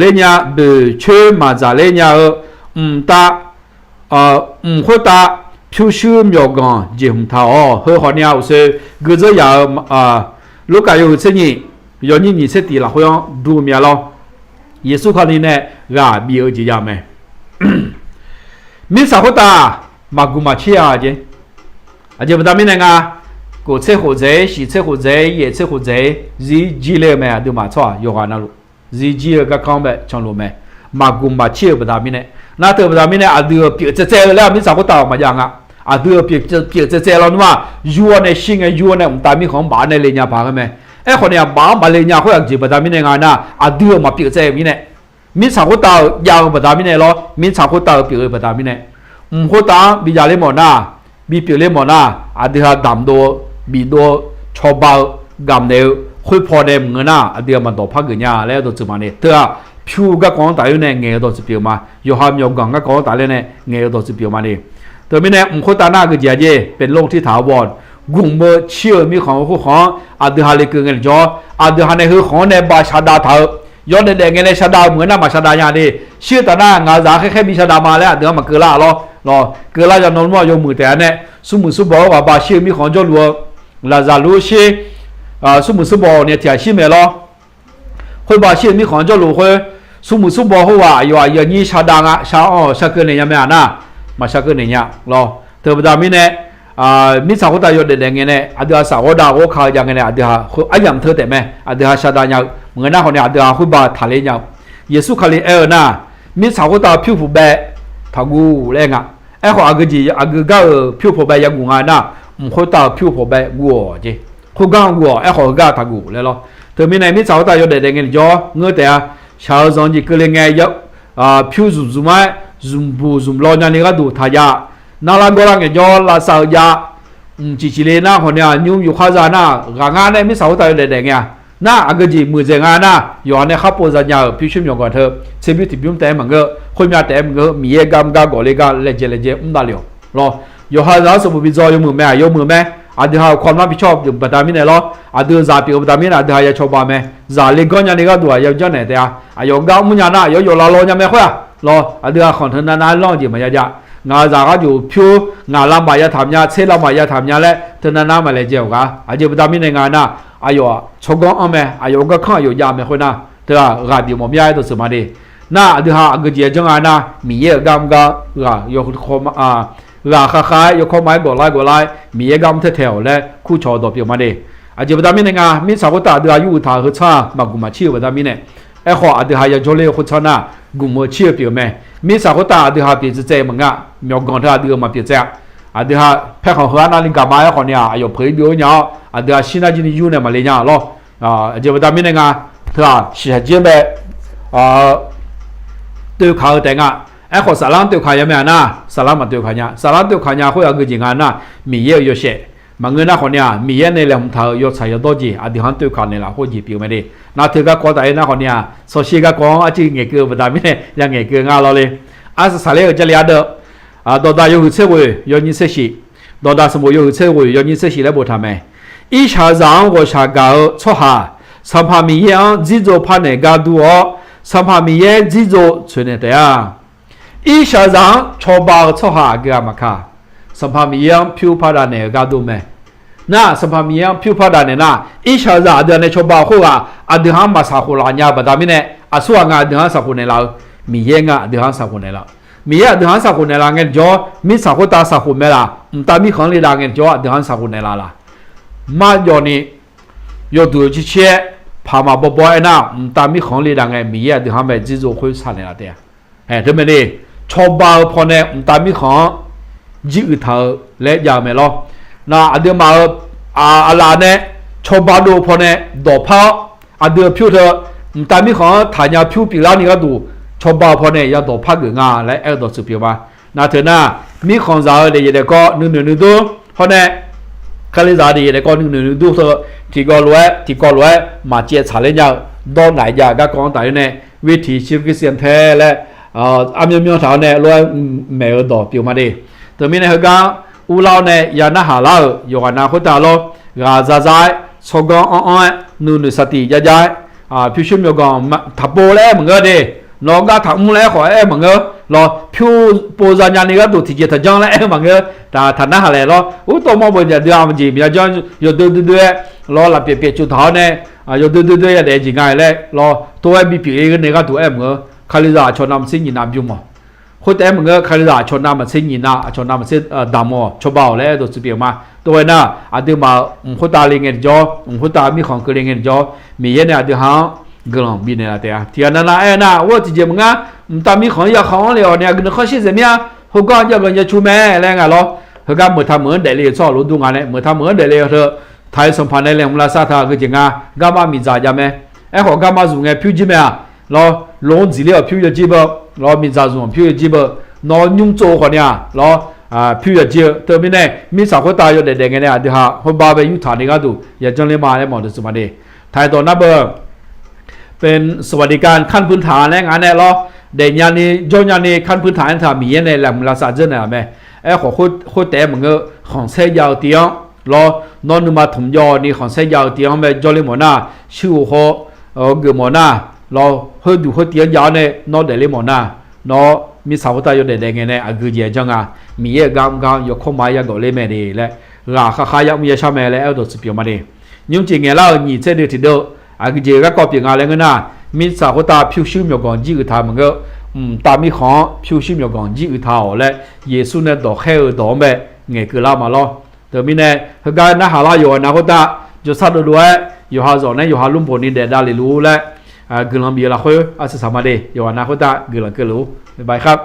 เลยเนี่ยเบื่อเชื่อมาจ่าเลยเนี่ยตาหัวตาผิวชื้นยกกันจีหุ่นเท้าเฮ้ยคนเนี่ยอุตส่าห์ก็จะอยากลูกกาอยู่เช่นนี้ย้อนนี่เสตีละเขายังดูมีอะไรเยซูคนนี้เนี่ยก็มีอะไรจีอย่างไหมมิสาหัวตามากุมาเชียร์จีอาจจะไม่ได้มีเนี่ย กูเชื่อหัวใจสิเชื่อหัวใจเย่เชื่อหัวใจจีเลยไหมดูมาชัวอยู่กันนะลูกจีก็คำแบบช่างรู้ไหมมากุมาเชียร์ไม่ได้มีเนี่ยน่าเธอไม่ได้มีเนี่ยอาดูเปียกเจ๊แล้วมิสาหัวตามาอย่างอาดูเปียกเจ๊แล้วนู่นว่ายูในชิงยูในไม่ได้มีของบ้านในเลยเนี่ยพากันไหมคนเนี่ยบ้านมาเลยเนี่ยเขาอยากจีไม่ได้มีเนี่ยงานน่ะอาดูมาเปียกเจ๊มีเนี่ยมิสาหัวตายาวไม่ได้มีเนี่ยหรอมิสาหัวตาเปียกไม่ได้มีเนี่ยหัวตาบิจาเลมอน่ะบิเปียเลมอน่ะอาดูหาดำโดบีโดชอบบ่าวกำเนิดคุยพอเดิมเงินน่ะเดี๋ยวมันต่อพักเงี้ยแล้วตัวจุมาเนี่ยเธอผิวก็ก้อนตายอยู่เนี่ยเงี้ยตัวจุเปียวมาอยู่ห้ามยอมกังก็ก้อนตายเลยเนี่ยเงี้ยตัวจุเปียวมาเนี่ยเธอไม่แน่คนตาหน้าคือเจียเย่เป็นโรคที่ถาวรกุมเมื่อเชื่อมีของคู่ของอาดูหาเลยคือเงินจ่ออาดูหาในคือของในบาชาดาเถอะย้อนเด็กๆเงี้ยในชาดาเหมือนน่ะมาชาดาอย่างนี้เชื่อตาหน้างาจากแค่มีชาดามาแล้วเดี๋ยวมันเกลือรอเกลือจะนอนว่าโยมมือแต่เนี่ยสมุนสุบอกว่าบาเชื่อมีของจ่อรัวลาซาลูชีสมุนสุบอกเนี่ยที่ชิมเหรอคนบาเชื่อมีของจ่อรัวคนสมุนสุบอกเขาว่าอย่างนี้ชาดังอ่ะชาเกินเนี่ยยังไม่อ่ะนะมาชาเกินเนี่ยรอเธอประดามิเนี่ยมิสาวตายอยู่เด็กๆเนี่ยอาเดียสาวดาวเขาอย่างเงี้ยอาเดียอายังเธอแต่แม่อาเดียชาดาเนี่ยเหมือนน่าคนเนี่ยอาเดียคุบาทะเลเนี่ยเยซูคาลีน่ะมิสาวตาผิวผู้แบบทากูแรงอ่ะเขาอากก็ผิวผู้แบบยังกูงานน่ะคนตาผิวผู้แบบกูจีคนก้าวกูเขาก็ทากูเลยหรอเธอมีในมิสาวตาอยู่เด็กๆเนี่ยจ่อเงือกแต่ชาวสองจีก็เลยไงเยอะผิวซุ่มซุ่มร้อนอย่างนี้ก็ดูทายานาลากอลังเงยอลาสาวยาจิเลน่าคนเนี่ยยุ่งอยู่ข้าจาน่างานเนี่ยไม่สาวตายเลยเด็กเนี่ยน่าอากจีมือเจงาน่าย้อนเนี่ยข้าปูจันยาพิชิตยองก่อนเธอเซบิติบิมแต่มันก็คนมีแต่มันก็มีเอกามกากอเลกาเลเจดาเลียวรออยู่ข้าจาสมุบิจอยมือแม่ยมือแม่ อาเดี๋ยวความรับผิดชอบอยู่ประดามิเนี่ยล้ออาเดี๋ยวจ่าปีประดามิเนี่ยอาเดี๋ยวอย่าชอบบ้าไหมจ่าเลี้ยงก้อนยันนี่ก็ตัวยังเจ้าไหนแต่อายุก้าวมุ่งยันน่ะอยู่ลาโลยังไม่ค่อยรออาเดี๋ยวของเธอนาล่องจีมาจะงาจ่าก็อยู่พิวงาลำบากยาทำยาเชื่อลำบากยาทำยาและเธอนามาเลยเจ้าก็อาเดี๋ยวประดามิในงานน่ะอายุชกก้อนไหมอายุก็ข้าอยู่ยามไม่ค่อยน่ะเธอราดีมั่วย้ายตัวสมาดีน่ะเดี๋ยวอาเกจีจังงานน่ะมีเยอะกำก็อยู่คมราคาขายยกข้อไม้กดไล่มีเอกำเท่าและคู่ชอดอกเปียวมาเดอาจจะประดามินงามีสาวตาเดืออยู่ท่าหัวช้ามากุมาเชี่ยวประดามินเอขออาจจะหายาโจเล่หัวช้าน่ะกุมาเชี่ยวเปียวแม่มีสาวตาอาจจะหาเปียเจมังงะมีกองท่าเดือมาเปียเจอาจจะหาแพของหัวนาลิงกามาคนเนี่ยอายุเผยเบียวเนี่ยอาจจะชินาจินิยูเนี่ยมาเลยเนี่ยหรออาจจะประดามินงาเธอเสียเจียบตัวเขาแต่งไอ้ขอสารตัวขายยังไงนะสารมาตัวขายสารตัวขายเขาอยากกินงานนะมีเยอะเยอะเช่บางเงินนะคนเนี่ยมีเยอะในเรื่องเธอยศใช้ยศ多จีอดีตหันตัวขายในละหัวจีปีไม่ได้น่าถือก็กอดไอ้นะคนเนี่ยโซเชียลก็กองอาจีเงี้ยเกลือประดาไม่ได้ยังเงี้ยเกลืองาเราเลยอาสาเลยจะเลี้ยงดอดาอยู่เชื่อว่าย้อนยิ่งเสียชีดอดาสมุยอยู่เชื่อว่าย้อนยิ่งเสียชีแล้วบ่ทำไมอีชาจังว่าชาเก่าชอบหาสัมภามีเยอะจิโจพันเนี่ยก็ดูอ๋อสัมภามีเยอะจิโจช่วยเนี่ยแต่อีชาจังชอบบ้าชอบหาเกี่ยมาค่ะสัมภามีเยอะผิวพาดเนี่ยก็ดูไหมน่ะสัมภามีเยอะผิวพาดเนี่ยน่ะอีชาจังเดี๋ยวเนี่ยชอบบ้าหัวเดี๋ยวหันมาสักคนละเนี่ยประดามิเนี่ยส่วนงานเดี๋ยวหันสักคนเนี่ยเรามีเยอะเดี๋ยวหันสักคนเนี่ยเรามีเดี๋ยวหันสักคนเนี่ยเราเงี้ยจ่อมีสักคนตาสักคนไม่ละแต่มีคนเลยเราเงี้ยจ่อเดี๋ยวหันสักคนเนี่ยละมาย้อนนี่ยอดดูที่เชี่ยพามาบ่อยๆนะแต่มีของเลยเราเงี้ยมีเดี๋ยวหันไปจิโจคุยสั่นเนี่ยละเดียเดี๋ยวไม่ได้ชอบบ้าพอเนี่ยแต่มีของยืดเท้าและยาวไม่รอนะเดี๋ยวมาอะไรเนี่ยชอบบ้าดูพอเนี่ยดอกผ้าเดี๋ยวผิวเธอแต่มีของถ่ายยาผิวปีแล้วนี่ก็ดูชอบบ้าพอเนี่ยยาดอกผ้าเกลืองาและเอลดอกสุดเปียวมานะเธอหน้ามีของสาวเดี๋ยวก็หนึ่งตัวพอเนี่ยคาลิซาดีเดี๋ยวก็หนึ่งตัวเธอที่ก็รวยมาเจี๊ยบฉาเล่นยาวดอกไหนยาก็กองแต่เนี่ยวิธีชีวิตเสียนแท้และอามีเท่าเนี่ยรวยไม่เอาดอกเปียวมาดิแต่มีในเหตุการณ์อุลาเนี่ยยานาหาลาอยู่กันนะคนตาโลกาซาใจสกองนู่นสติยาใจพิวชิมอยู่กันทับโบแล้วมึงก็ดิน้องก็ทับมุแล้วขอมึงก็รอพิวโปรจันยานี่ก็ดูที่จะจังแล้วมึงก็แต่ทันนะหาเลยรอตัวมองบนจะเดียวมันจีมีจังอยู่ดูรอหลับเปียจุดเท้าเนี่ยอยู่ดูเดี๋ยวจริงไงเลยรอตัวมีผีก็เนี่ยก็ตัวมึงก็คาลิซาชนน้ำสิ่งยินน้ำยุ่งมั้งคนแต่มึงก็คาลิซาชนน้ำมันสิ่งยินน้ำชนน้ำมันสิ่งดำมั้งชอบเอาเลยตัวสุดเปี่ยมมาตัวน่ะเดี๋ยวมาคนตาเลี้ยงจ่อคนตามีของเลี้ยงจ่อมีเยอะเนี่ยเดี๋ยวหางกลางบินเนี่ยแต่ที่นั่นน่ะน่ะว่าจริงๆมึงอ่ะตามีของอยากของเลยเนี่ยก็เขาชื่อเสียเนี่ยเขาก็อยากเงินจะชูแม่อะไรเงี้ยหรอเขาก็เหมือนทำเหมือนเดลี่ชอบรู้ดูงานเนี่ยเหมือนทำเหมือนเดลี่เธอไทยสัมพันธ์ในเรื่องมูลค่าก็จริงอ่ะก็มามีจ่ายยังไหมเขาก็มาสูงไงพิจิตรอ่ะรอลง资料票的基本รอมีจ่าส่วน票的基本รอยุ่งโจคนเนี่ยรอ票的基เติมเนี่ยมีสาวคนตายอยู่เด็กๆเนี่ยเดี๋ยวคนบ้าไปยุ่งฐานนี้ก็ดูอย่าจังเลยมาเลยหมดสมัยนี้ไทยตอนนั้นเบอร์เป็นสวัสดิการขั้นพื้นฐานและงานเนี่ยรอเด็กยานี้ย้อนยานี้ขั้นพื้นฐานถ้ามีในแหล่งมูลค่าเจนเนี่ยแม่ขอคนแต่มึงก็ของเสียยาวเตียงรอนอนมาถมยอนี่ของเสียยาวเตียงแม่จอเลยหมดหน้าชื่อเขาเกือบหมดหน้าเราเฮ้ยดูเขาเตียงยาวเนี่ยนอนเดลิมอน่ะนอมีสาวตายอยู่เด็กๆเนี่ยอากุเจียจังอ่ะมีเยอะกำอยู่ข้อหมายยังก็เลยไม่ดีและราคาขายยังมีชาแม่และเอาตัวสุดเปียวมาดียุ่งจริงเงี้ยเราหนีเส้นเดียวทีเดียวอากุเจียก็กอบเปียงอะไรเงี้ยนะมีสาวตาผิวชิมอยู่ก่อนจีอุทามันก็ตามีของผิวชิมอยู่ก่อนจีอุทาและเยซูเนี่ยดอกแค่ดอกแบบเงี้ยคือเรามาล้อแต่มีเนี่ยเหตุการณ์น่าหาเราอยู่นะคนตาจะสัตว์ด้วยอยู่หาจอเนี่ยอยู่หาลุ่มผลนี่เด็ดได้เลยรู้และกลุ่มมีอะไรคุยอาศัยสามารถเดียวนาคตาเกลือเกลือบ๊ายบายครับ